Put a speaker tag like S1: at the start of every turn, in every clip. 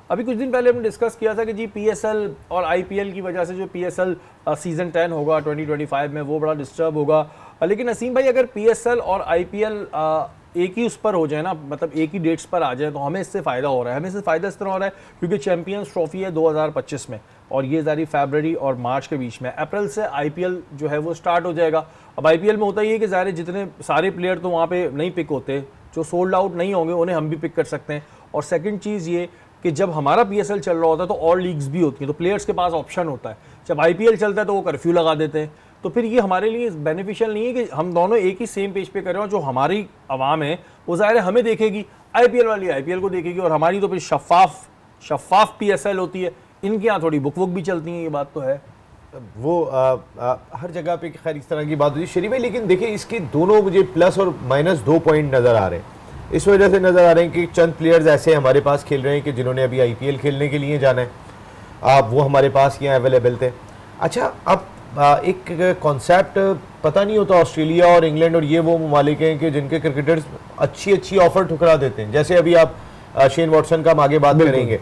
S1: अभी कुछ दिन पहले हमने डिस्कस किया था कि जी पीएसएल और आईपीएल की वजह से जो पीएसएल सीजन 10 होगा 2025 में वो बड़ा डिस्टर्ब होगा। लेकिन नसीम भाई, अगर पीएसएल और आईपीएल एक ही उस पर हो जाए ना, मतलब एक ही डेट्स पर आ जाए, तो हमें इससे फ़ायदा हो रहा है। हमें इससे फ़ायदा इस तरह हो रहा है क्योंकि चैंपियंस ट्रॉफी है 2025 में, और ये जारी फरवरी और मार्च के बीच में। अप्रैल से आईपीएल जो है वो स्टार्ट हो जाएगा। अब आईपीएल में होता ही है कि ज़ाहिर जितने सारे प्लेयर तो वहाँ पे नहीं पिक होते, जो सोल्ड आउट नहीं होंगे उन्हें हम भी पिक कर सकते हैं। और सेकंड चीज़ ये कि जब हमारा पीएसएल चल रहा होता है तो और लीग्स भी होती हैं, तो प्लेयर्स के पास ऑप्शन होता है। जब आईपीएल चलता है तो वो कर्फ्यू लगा देते हैं, तो फिर ये हमारे लिए बेनिफिशियल नहीं है कि हम दोनों एक ही सेम पेज पे कर रहे हो। जो हमारी आवाम है वो ज़ाहिर है हमें देखेगी, आईपीएल वाली आईपीएल को देखेगी, और हमारी तो फिर शफाफ पीएसएल होती है। इनके यहाँ थोड़ी बुक भी चलती हैं, ये बात तो है।
S2: वो हर जगह पे खैर इस तरह की बात होती है शरीफ भाई, लेकिन देखिए इसके दोनों मुझे प्लस और माइनस 2 पॉइंट नज़र आ रहे हैं। इस वजह से नज़र आ रहे हैं कि चंद प्लेयर्स ऐसे हमारे पास खेल रहे हैं कि जिन्होंने अभी आईपीएल खेलने के लिए जाना है, वो हमारे पास यहाँ अवेलेबल थे। अच्छा, अब एक कॉन्सेप्ट पता नहीं होता, ऑस्ट्रेलिया और इंग्लैंड और ये वो ममालिक हैं कि जिनके क्रिकेटर्स अच्छी ऑफर ठुकरा देते हैं। जैसे अभी आप शेन वॉटसन का हम आगे बात करेंगे,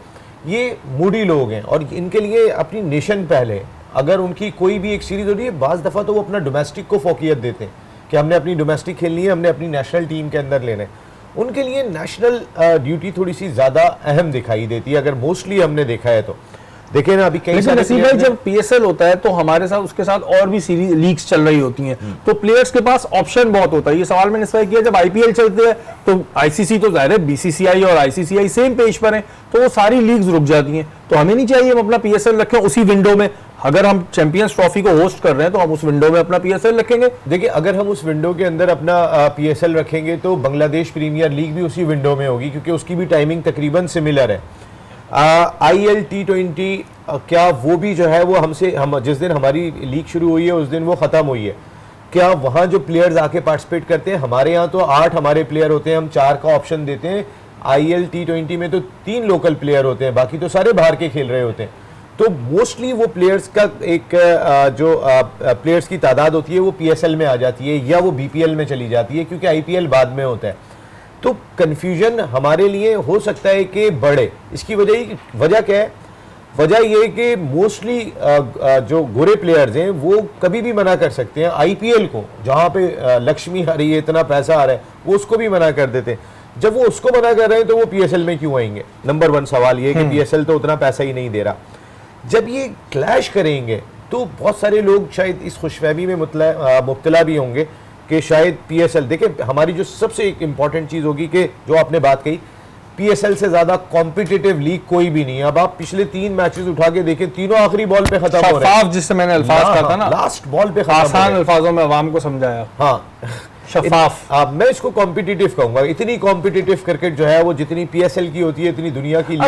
S2: ये मूडी लोग हैं और इनके लिए अपनी नेशन पहले। अगर उनकी कोई भी एक सीरीज हो रही है, बाज़ दफ़ा तो वो अपना डोमेस्टिक को फोकियत देते हैं कि हमने अपनी डोमेस्टिक खेलनी है, हमने अपनी नेशनल टीम के अंदर लेना है। उनके लिए नेशनल ड्यूटी थोड़ी सी ज़्यादा अहम दिखाई देती है, अगर मोस्टली हमने देखा है तो। देखिए ना, अभी कई सारे
S1: नसीब भाई, जब पीएसएल होता है तो हमारे साथ उसके साथ और भी सीरीज लीग्स चल रही होती हैं, तो प्लेयर्स के पास ऑप्शन बहुत होता है। ये सवाल मैंने इस वजह किया, जब आईपीएल चलते हैं तो आईसीसी तो जाहिर है बीसीसीआई और आईसीसीआई सेम पेज पर हैं, तो वो सारी लीग्स रुक जाती हैं। तो हमें नहीं चाहिए हम अपना पीएसएल रखें उसी विंडो में। अगर हम चैंपियंस ट्रॉफी को होस्ट कर रहे हैं तो हम उस विंडो में अपना पीएसएल रखेंगे।
S2: देखिए, अगर हम उस विंडो के अंदर अपना पीएसएल रखेंगे तो बांग्लादेश प्रीमियर लीग भी उसी विंडो में होगी, क्योंकि उसकी भी टाइमिंग तकरीबन सिमिलर है। आईएल T20 क्या वो भी जो है वो हम जिस दिन हमारी लीग शुरू हुई है उस दिन वो ख़त्म हुई है। क्या वहाँ जो प्लेयर्स आके पार्टिसिपेट करते हैं, हमारे यहाँ तो 8 हमारे प्लेयर होते हैं, हम 4 का ऑप्शन देते हैं। आईएल T20 में तो 3 लोकल प्लेयर होते हैं, बाकी तो सारे बाहर के खेल रहे होते हैं। तो मोस्टली वो प्लेयर्स का एक जो प्लेयर्स की तादाद होती है वो पीएसएल में आ जाती है या वो बीपीएल में चली जाती है, क्योंकि आईपीएल बाद में होता है। तो कन्फ्यूजन हमारे लिए हो सकता है कि बढ़े। इसकी वजह क्या है? वजह यह है कि मोस्टली जो गोरे प्लेयर्स हैं वो कभी भी मना कर सकते हैं आईपीएल को, जहाँ पे लक्ष्मी आ रही है, इतना पैसा आ रहा है, वो उसको भी मना कर देते हैं। जब वो उसको मना कर रहे हैं तो वो पीएसएल में क्यों आएंगे? नंबर 1 सवाल ये है कि पीएसएल तो उतना पैसा ही नहीं दे रहा। जब ये क्लैश करेंगे तो बहुत सारे लोग शायद इस खुशफहमी में मुब्तला भी होंगे कि शायद पीएसएल, देखिए हमारी जो सबसे एक इम्पॉर्टेंट चीज़ होगी कि जो आपने बात कही, पीएसएल से ज़्यादा कॉम्पिटिटिव लीग कोई भी नहीं है। अब आप पिछले 3 मैचेस उठा के देखें, तीनों आखिरी बॉल पे खत्म हो रहे हैं।
S1: जिससे मैंने अल्फाज कहा था ना,
S2: लास्ट बॉल पे
S1: आसान अल्फाजों में अवाम को समझाया।
S2: हाँ, शफाफ। मैं इसको कॉम्पिटिटिव कहूंगा। इतनी कॉम्पिटिटिव क्रिकेट जो है वो जितनी पीएसएल की होती है, इतनी दुनिया की लीग